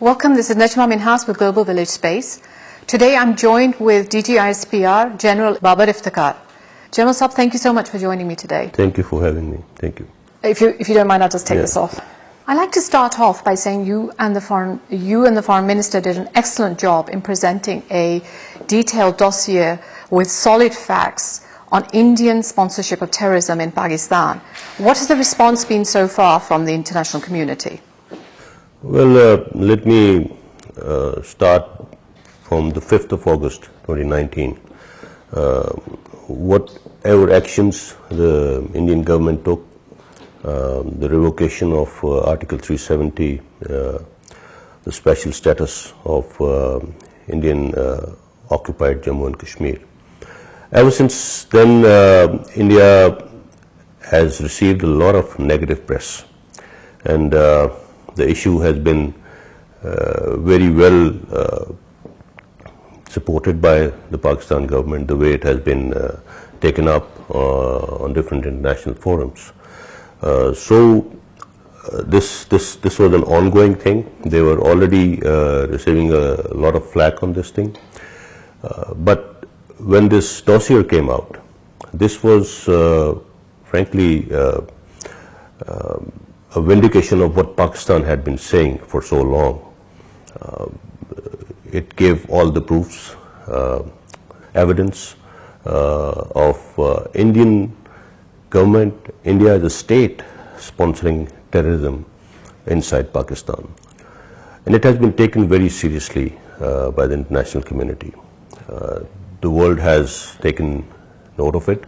Welcome, this is Najma Minhas with Global Village Space. Today I'm joined with DG Ispr, General Babar Iftikhar. General Sahab, thank you so much for joining me today. Thank you for having me. Thank you. If you don't mind, I'll just take this off. I'd like to start off by saying you and the Foreign Minister did an excellent job in presenting a detailed dossier with solid facts on Indian sponsorship of terrorism in Pakistan. What has the response been so far from the international community? Well, let me start from the 5th of August 2019. Whatever actions the Indian government took, the revocation of Article 370, the special status of Indian occupied Jammu and Kashmir. Ever since then, India has received a lot of negative press, and the issue has been very well supported by the Pakistan government, the way it has been taken up on different international forums. This was an ongoing thing. They were already receiving a lot of flack on this thing. But when this dossier came out, this was frankly a vindication of what Pakistan had been saying for so long. It gave all the proofs, evidence of Indian government, India as a state sponsoring terrorism inside Pakistan. And it has been taken very seriously by the international community. The world has taken note of it.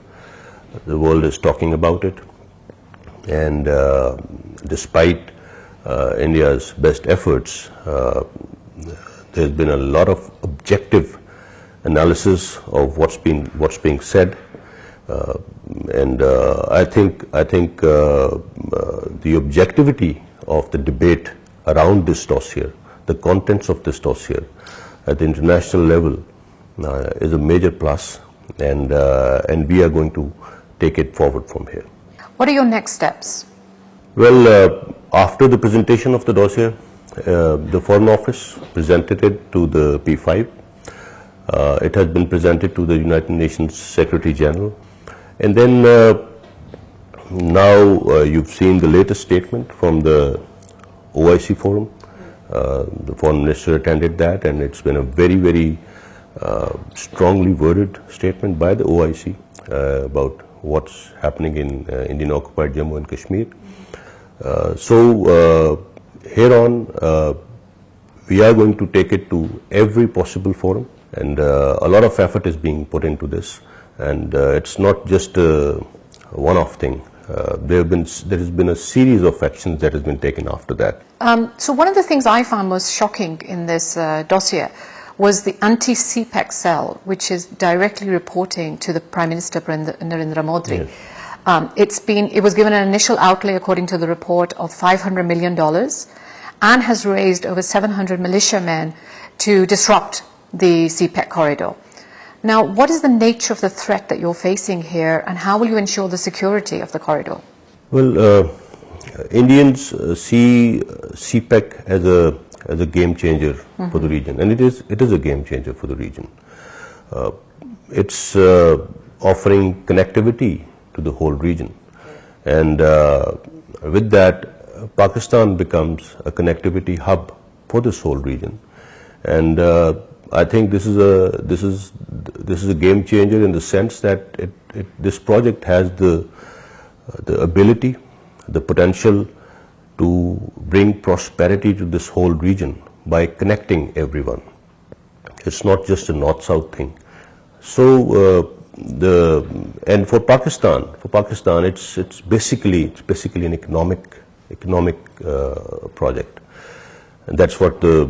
The world is talking about it. And despite India's best efforts, there's been a lot of objective analysis of what's being said, and I think the objectivity of the debate around this dossier, the contents of this dossier at the international level, is a major plus, and we are going to take it forward from here. What are your next steps? Well, after the presentation of the dossier, the Foreign Office presented it to the P5. It has been presented to the United Nations Secretary General. And then now you've seen the latest statement from the OIC forum. The Foreign Minister attended that, and it's been a very, very strongly worded statement by the OIC about what's happening in Indian occupied Jammu and Kashmir. So here on, we are going to take it to every possible forum, and a lot of effort is being put into this, and it's not just a one-off thing. There has been a series of actions that has been taken after that. So one of the things I found most shocking in this dossier was the anti-CPEC cell, which is directly reporting to the Prime Minister Narendra Modi. Yes. It was given an initial outlay, according to the report, of $500 million, and has raised over 700 militiamen to disrupt the CPEC corridor. Now, what is the nature of the threat that you're facing here, and how will you ensure the security of the corridor? Well, Indians see CPEC as a game changer for the region, and it is a game changer for the region. It's offering connectivity to the whole region, and with that, Pakistan becomes a connectivity hub for this whole region. And I think this is a game changer in the sense that this project has the ability, the potential to bring prosperity to this whole region by connecting everyone. It's not just a north-south thing. So and for Pakistan, it's basically an economic project, and that's what the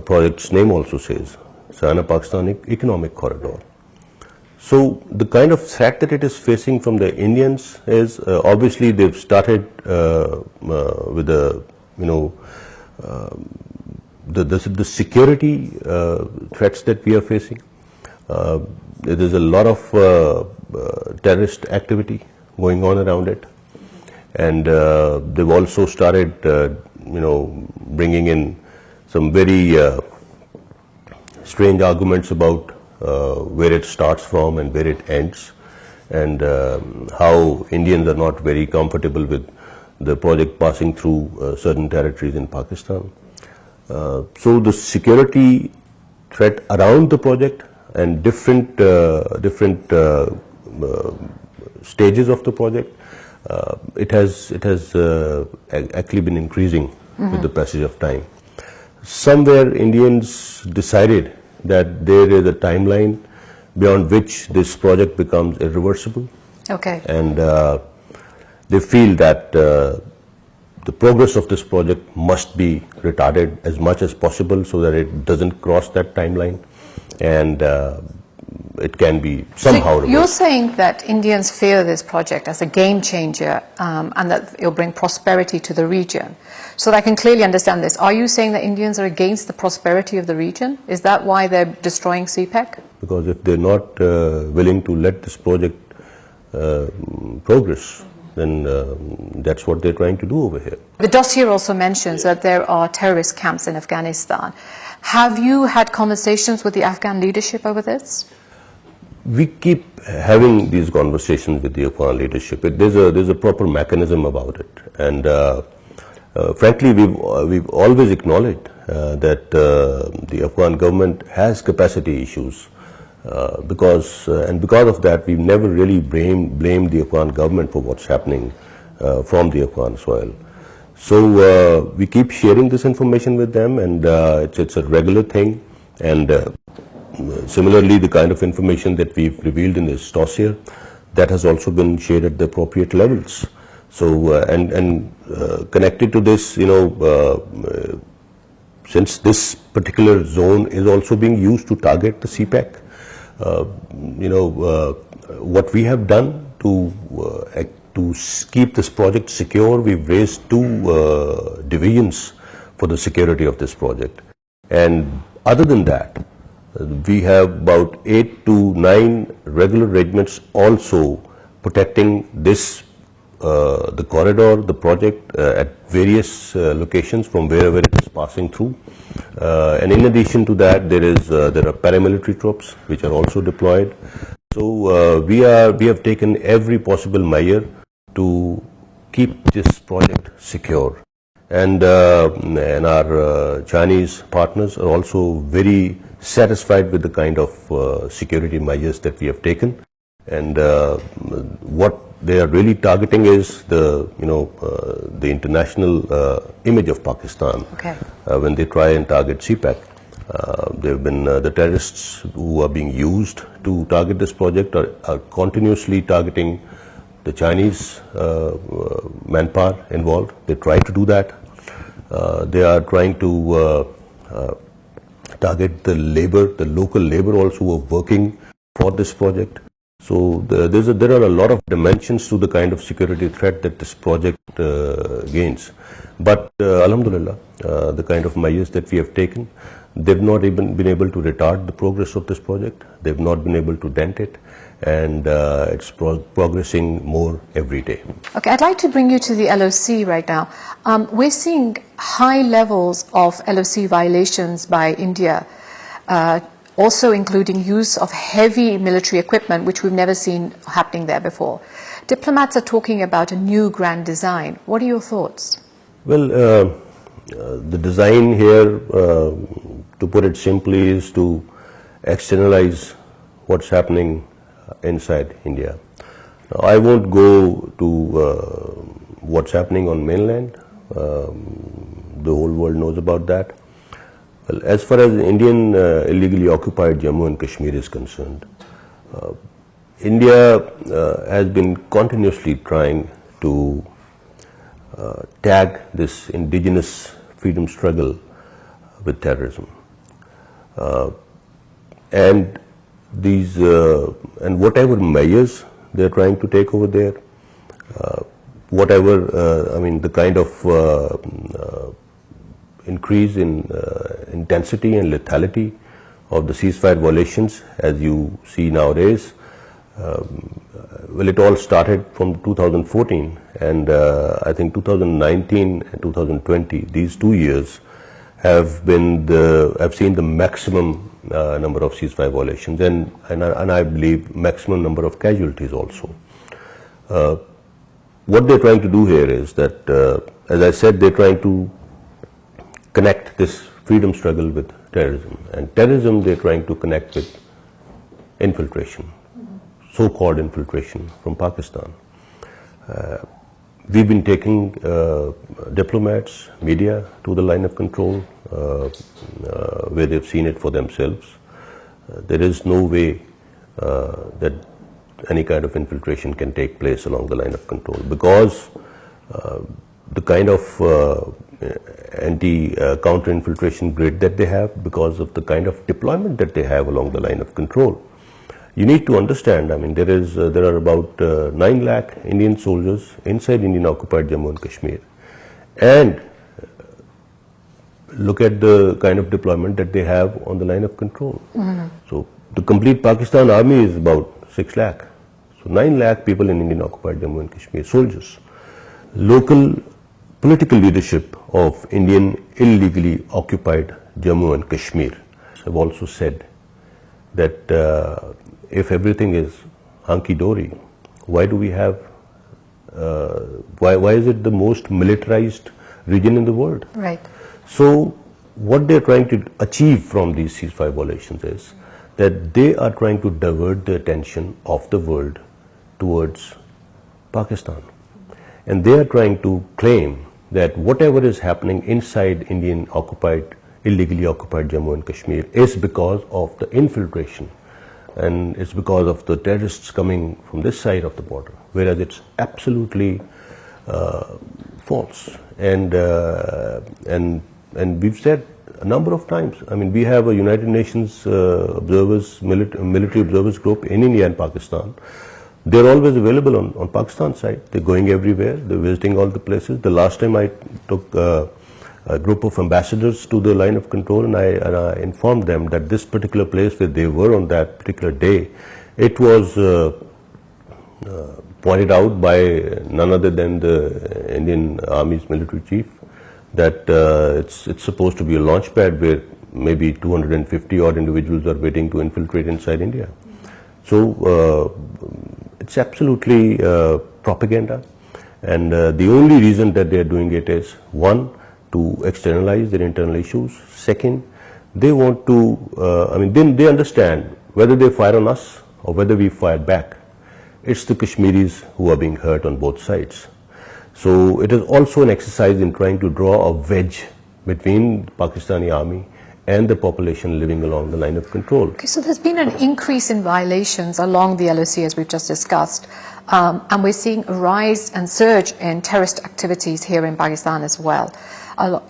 project's name also says: China-Pakistan Economic Corridor. So the kind of threat that it is facing from the Indians is obviously they've started with the security threats that we are facing. There is a lot of terrorist activity going on around it, and they've also started bringing in some very strange arguments about where it starts from and where it ends, and how Indians are not very comfortable with the project passing through certain territories in Pakistan. So the security threat around the project and different stages of the project, it has actually been increasing with the passage of time. Somewhere Indians decided that there is a timeline beyond which this project becomes irreversible. Okay. And they feel that the progress of this project must be retarded as much as possible so that it doesn't cross that timeline, and it can be somehow reversed. You're saying that Indians fear this project as a game changer, and that it will bring prosperity to the region. So that I can clearly understand this. Are you saying that Indians are against the prosperity of the region? Is that why they're destroying CPEC? Because if they're not willing to let this project progress, then that's what they're trying to do over here. The dossier also mentions that there are terrorist camps in Afghanistan. Have you had conversations with the Afghan leadership over this? We keep having these conversations with the Afghan leadership. There's a proper mechanism about it, and frankly, we've always acknowledged that the Afghan government has capacity issues, because of that, we've never really blamed the Afghan government for what's happening from the Afghan soil. So we keep sharing this information with them, and it's a regular thing. And similarly, the kind of information that we've revealed in this dossier, that has also been shared at the appropriate levels. So connected to this, since this particular zone is also being used to target the CPEC, what we have done to keep this project secure, we've raised 2 divisions for the security of this project. And other than that, we have about 8 to 9 regular regiments also protecting this, the corridor, the project at various locations from wherever it is passing through. And in addition to that, there are paramilitary troops which are also deployed. So we have taken every possible measure to keep this project secure. And our Chinese partners are also very satisfied with the kind of security measures that we have taken. And what they are really targeting is the international image of Pakistan. Okay. When they try and target CPEC, there have been the terrorists who are being used to target this project are continuously targeting the Chinese manpower involved. They try to do that. They are trying to target the labor, the local labor also who are working for this project. So there are a lot of dimensions to the kind of security threat that this project gains. But alhamdulillah, the kind of measures that we have taken, they've not even been able to retard the progress of this project. They've not been able to dent it, and it's progressing more every day. Okay, I'd like to bring you to the LOC right now. We're seeing high levels of LOC violations by India, also including use of heavy military equipment, which we've never seen happening there before. Diplomats are talking about a new grand design. What are your thoughts? Well, the design here, to put it simply, is to externalize what's happening inside India. Now, I won't go to what's happening on mainland. The whole world knows about that. Well, as far as Indian illegally occupied Jammu and Kashmir is concerned, India has been continuously trying to tag this indigenous freedom struggle with terrorism, and these and whatever measures they are trying to take over there, the kind of increase in intensity and lethality of the ceasefire violations, as you see nowadays. Well, it all started from 2014, and I think 2019 and 2020, these 2 years I've seen the maximum number of ceasefire violations, and I believe maximum number of casualties also. What they're trying to do here is that, as I said, they're trying to connect this freedom struggle with terrorism, and terrorism they're trying to connect with infiltration, so-called infiltration from Pakistan. We've been taking diplomats, media to the line of control where they've seen it for themselves. There is no way that any kind of infiltration can take place along the line of control, because the kind of counter-infiltration grid that they have, because of the kind of deployment that they have along the line of control. You need to understand, I mean, there are about 9 lakh Indian soldiers inside Indian occupied Jammu and Kashmir, and look at the kind of deployment that they have on the line of control. So the complete Pakistan army is about 6 lakh. So 9 lakh people in Indian occupied Jammu and Kashmir, soldiers. Local political leadership of Indian illegally occupied Jammu and Kashmir have also said that if everything is hunky-dory, why do we have, why is it the most militarized region in the world? Right. So what they're trying to achieve from these ceasefire violations is that they are trying to divert the attention of the world towards Pakistan. And they are trying to claim that whatever is happening inside Indian occupied, illegally occupied Jammu and Kashmir is because of the infiltration, and it's because of the terrorists coming from this side of the border, whereas it's absolutely false. And we've said a number of times, I mean, we have a United Nations observers, military observers group in India and Pakistan. They're always available on Pakistan side. They're going everywhere. They're visiting all the places. The last time I took a group of ambassadors to the line of control, and I informed them that this particular place where they were on that particular day, it was pointed out by none other than the Indian Army's military chief, that it's supposed to be a launch pad where maybe 250 odd individuals are waiting to infiltrate inside India. So it's absolutely propaganda, and the only reason that they are doing it is, one, to externalize their internal issues. Second, they want to, I mean, then they understand whether they fire on us or whether we fire back, it's the Kashmiris who are being hurt on both sides. So it is also an exercise in trying to draw a wedge between the Pakistani army and the population living along the line of control. Okay, so there's been an increase in violations along the LOC, as we've just discussed, and we're seeing a rise and surge in terrorist activities here in Pakistan as well.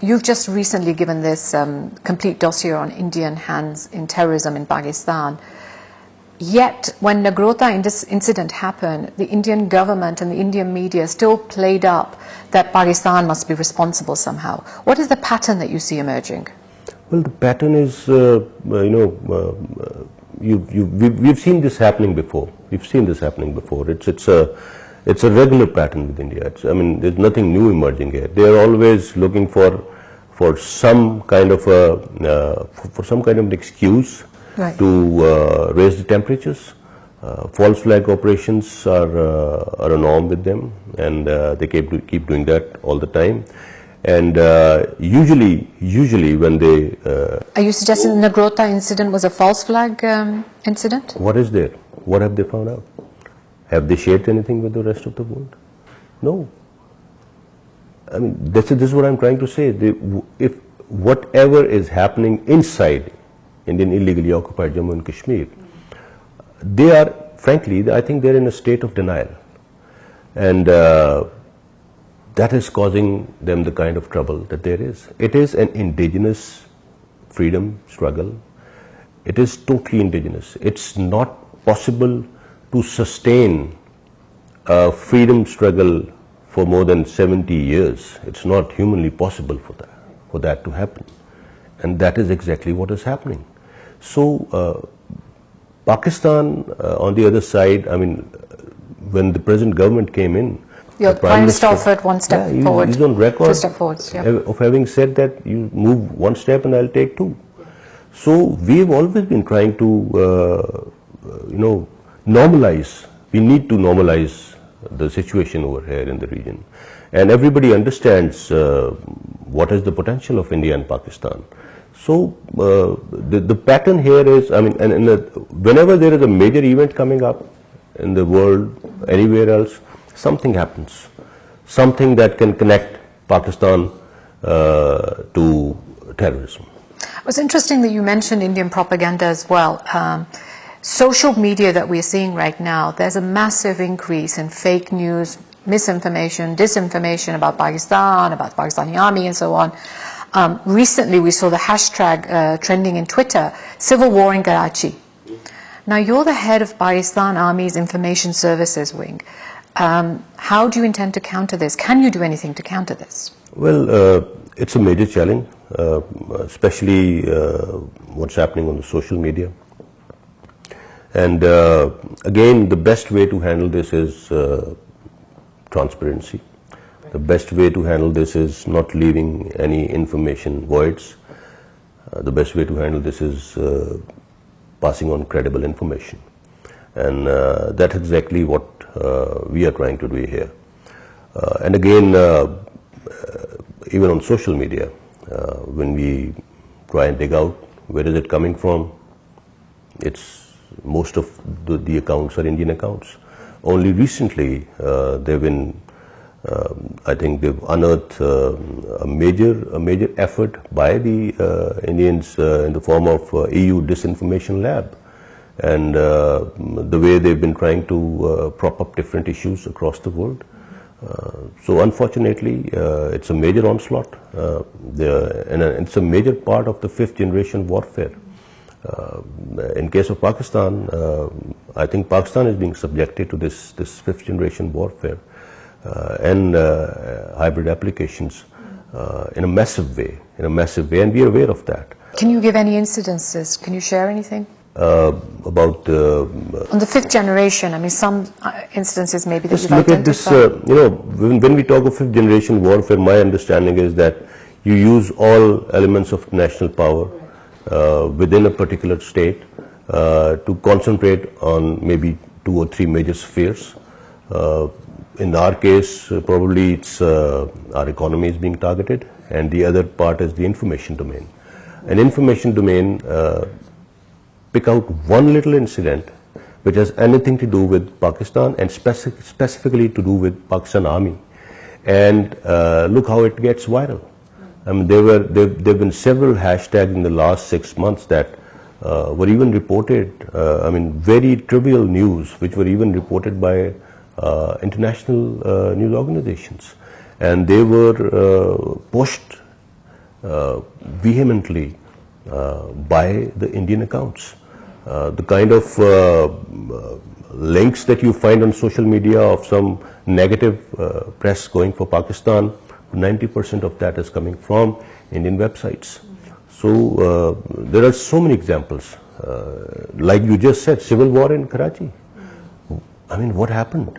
You've just recently given this complete dossier on Indian hands in terrorism in Pakistan. Yet, when Nagrota incident happened, the Indian government and the Indian media still played up that Pakistan must be responsible somehow. What is the pattern that you see emerging? Well, the pattern is, we've seen this happening before. We've seen this happening before. It's a regular pattern with India. I mean, there's nothing new emerging here. They are always looking for some kind of an excuse, right, to raise the temperatures. False flag operations are a norm with them, and they keep doing that all the time. And usually when they... Are you suggesting the Nagrota incident was a false flag incident? What is there? What have they found out? Have they shared anything with the rest of the world? No. I mean, this is what I'm trying to say. If whatever is happening inside Indian illegally occupied Jammu and Kashmir, they are, frankly, I think they're in a state of denial. And that is causing them the kind of trouble that there is. It is an indigenous freedom struggle. It is totally indigenous. It's not possible to sustain a freedom struggle for more than 70 years. It's not humanly possible for that to happen. And that is exactly what is happening. So Pakistan, on the other side, I mean, when the present government came in, Your Prime Minister offered one step forward. He's on record 2 steps forwards, yeah. of having said that you move one step and I'll take two. So we've always been trying to, normalize. We need to normalize the situation over here in the region. And everybody understands what is the potential of India and Pakistan. So the pattern here is, whenever there is a major event coming up in the world, anywhere else, something happens. Something that can connect Pakistan to terrorism. It was interesting that you mentioned Indian propaganda as well. Social media that we're seeing right now, there's a massive increase in fake news, misinformation, disinformation about Pakistan, about the Pakistani army and so on. Recently we saw the hashtag trending in Twitter, civil war in Karachi. Now you're the head of Pakistan Army's Information Services Wing. How do you intend to counter this? Can you do anything to counter this? Well, it's a major challenge, especially what's happening on the social media. And again, the best way to handle this is transparency. The best way to handle this is not leaving any information voids. The best way to handle this is passing on credible information. And that's exactly what we are trying to do here. And again, even on social media, when we try and dig out where is it coming from, most of the accounts are Indian accounts. Only recently they've been, I think they've unearthed a major effort by the Indians in the form of EU Disinformation Lab, and the way they've been trying to prop up different issues across the world. So unfortunately, it's a major onslaught, and it's a major part of the 5th generation warfare. In case of Pakistan, I think Pakistan is being subjected to this 5th generation warfare and hybrid applications in a massive way, and we are aware of that. Can you give any incidences? Can you share anything? About on the 5th generation, some instances maybe that you've identified. Look at this, when we talk of 5th generation warfare, my understanding is that you use all elements of national power within a particular state to concentrate on maybe 2 or 3 major spheres. In our case, probably it's our economy is being targeted, and the other part is the information domain. An information domain, pick out one little incident which has anything to do with Pakistan and specifically to do with Pakistan Army, and look how it gets viral. There have been several hashtags in the last 6 months that were even reported, very trivial news, which were even reported by international news organizations. And they were pushed vehemently by the Indian accounts. The kind of links that you find on social media of some negative press going for Pakistan, 90% of that is coming from Indian websites. So there are so many examples. Like you just said, civil war in Karachi. What happened?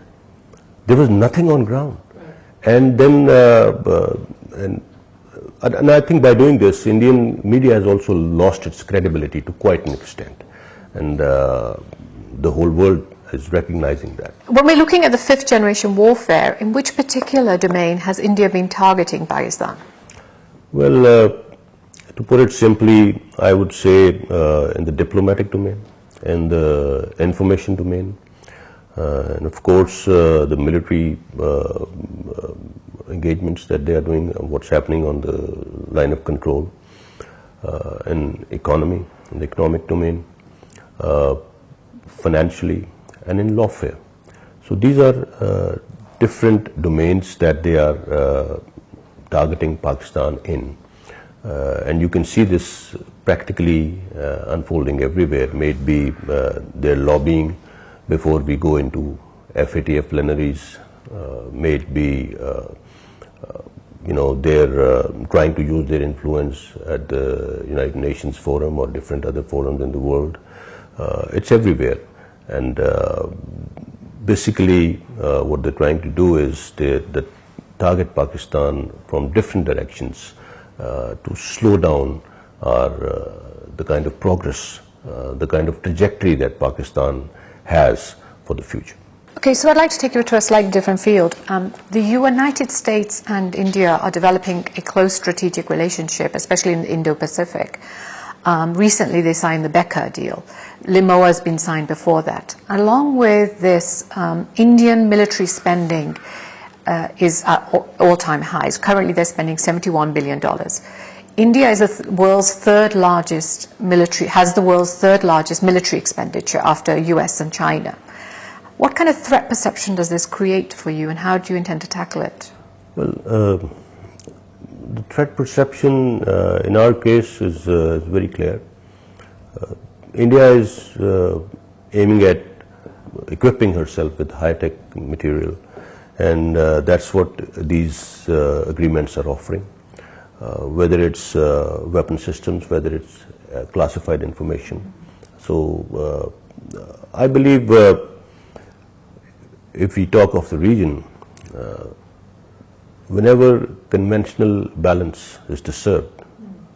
There was nothing on ground. And then, and I think by doing this, Indian media has also lost its credibility to quite an extent. And the whole world is recognizing that. When we're looking at the 5th generation warfare, in which particular domain has India been targeting Pakistan? Well, to put it simply, I would say in the diplomatic domain, in the information domain, and of course the military engagements that they are doing, what's happening on the line of control, in economy, in the economic domain, financially, and in lawfare. So these are different domains that they are targeting Pakistan in. And you can see this practically unfolding everywhere. May it be their lobbying before we go into FATF plenaries, may it be they're trying to use their influence at the United Nations Forum or different other forums in the world. It's everywhere. And basically what they're trying to do is they target Pakistan from different directions to slow down the kind of progress, the kind of trajectory that Pakistan has for the future. Okay, so I'd like to take you to a slightly different field. The United States and India are developing a close strategic relationship, especially in the Indo-Pacific. Recently they signed the Becca deal. Limoa has been signed before that. Along with this, Indian military spending is at all-time highs. Currently they're spending $71 billion. India is the world's third largest military, has the world's third largest military expenditure after US and China. What kind of threat perception does this create for you, and how do you intend to tackle it? Well, the threat perception in our case is very clear. India is aiming at equipping herself with high-tech material, and that's what these agreements are offering. Whether it's weapon systems, whether it's classified information. So I believe if we talk of the region, whenever conventional balance is disturbed,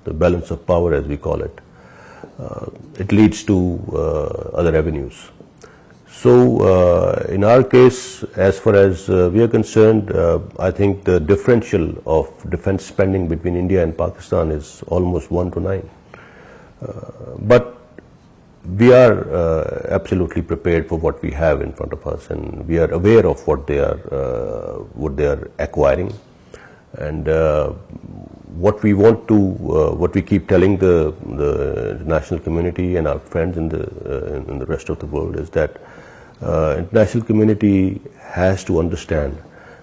the balance of power as we call it, it leads to other avenues. So in our case, as far as we are concerned, I think the differential of defense spending between India and Pakistan is almost 1 to 9. But we are absolutely prepared for what we have in front of us, and we are aware of what they are acquiring, and what we want to, what we keep telling the international community and our friends in the rest of the world is that international community has to understand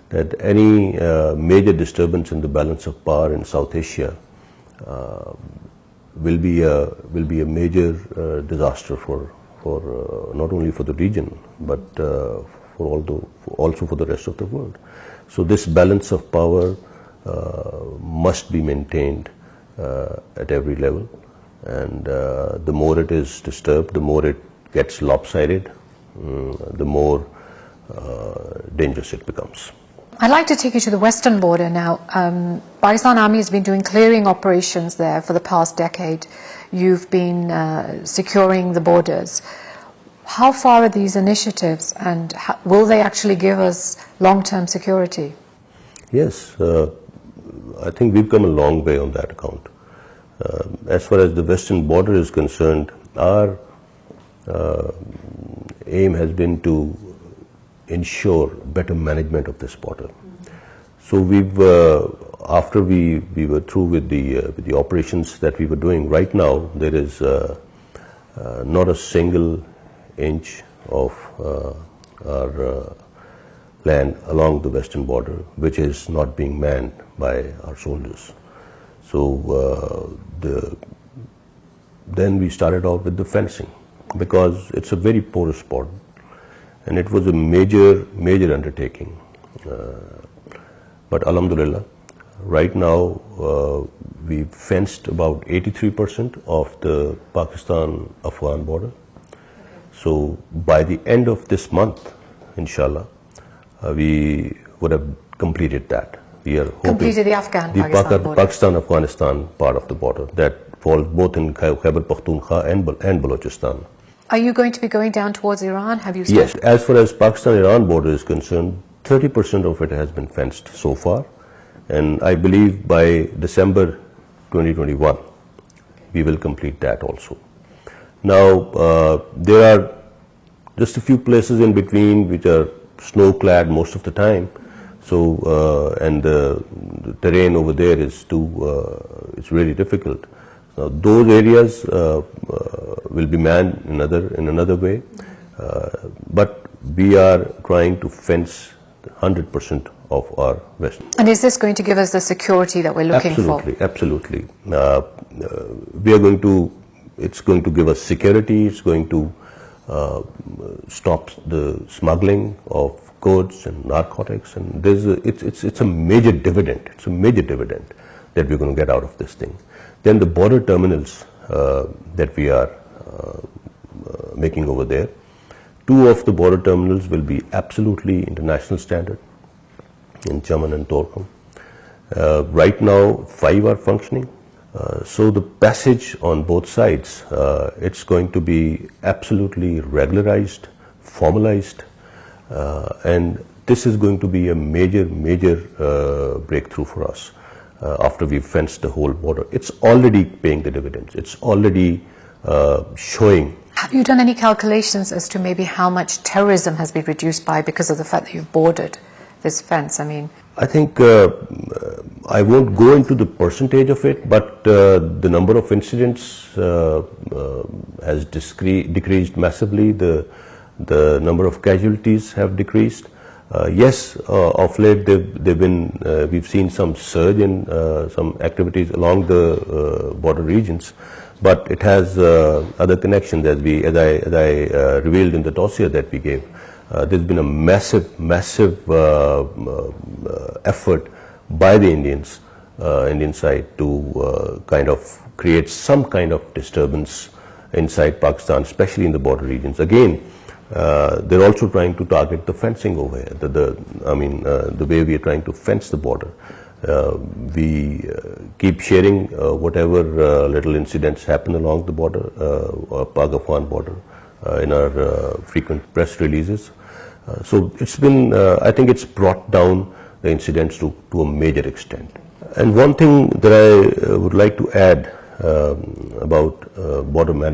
that any major disturbance in the balance of power in South Asia will be a major disaster for not only for the region but also for the rest of the world. So this balance of power must be maintained at every level, and the more it is disturbed, the more it gets lopsided, the more dangerous it becomes. I'd like to take you to the western border now. Pakistan Army has been doing clearing operations there for the past decade. You've been securing the borders. How far are these initiatives, and will they actually give us long-term security? Yes, I think we've come a long way on that account. As far as the western border is concerned, our aim has been to ensure better management of this border. So we've, after we were through with the operations that we were doing, right now there is not a single inch of our land along the western border which is not being manned by our soldiers. So then we started off with the fencing, because it's a very porous border, and it was a major undertaking. But alhamdulillah, right now we've fenced about 83% of the Pakistan-Afghan border. So by the end of this month, inshallah, we would have completed that. We are hoping completed the Afghan-Pakistan border. Pakistan-Afghanistan part of the border that falls both in Khyber Pakhtunkhwa and Balochistan. Are you going to be going down towards Iran? Have you started? Yes, as far as Pakistan-Iran border is concerned, 30% of it has been fenced so far, and I believe by December 2021 we will complete that also. Now there are just a few places in between which are snow-clad most of the time, so and the terrain over there is it's really difficult. Now, those areas will be manned in another way, but we are trying to fence 100% of our west. And is this going to give us the security that we're looking for? Absolutely. We are going to. It's going to give us security. It's going to stop the smuggling of goods and narcotics, and it's a major dividend. It's a major dividend that we're going to get out of this thing. Then the border terminals that we are making over there, 2 of the border terminals will be absolutely international standard in Chaman and Torkham. Right now, 5 are functioning. So the passage on both sides, it's going to be absolutely regularized, formalized, and this is going to be a major breakthrough for us after we've fenced the whole border. It's already paying the dividends. It's already showing. Have you done any calculations as to maybe how much terrorism has been reduced by because of the fact that you've boarded this fence? I mean, I think I won't go into the percentage of it, but the number of incidents has decreased massively. The number of casualties have decreased. Yes, of late we've seen some surge in some activities along the border regions, but it has other connections, as I revealed in the dossier that we gave. There's been a massive effort by the Indian side to kind of create some kind of disturbance inside Pakistan, especially in the border regions. Again, they're also trying to target the fencing over here. The way we are trying to fence the border. We keep sharing whatever little incidents happen along the border, Pak-Afghan border, in our frequent press releases. So it's been, I think it's brought down the incidents to a major extent. And one thing that I would like to add about border management.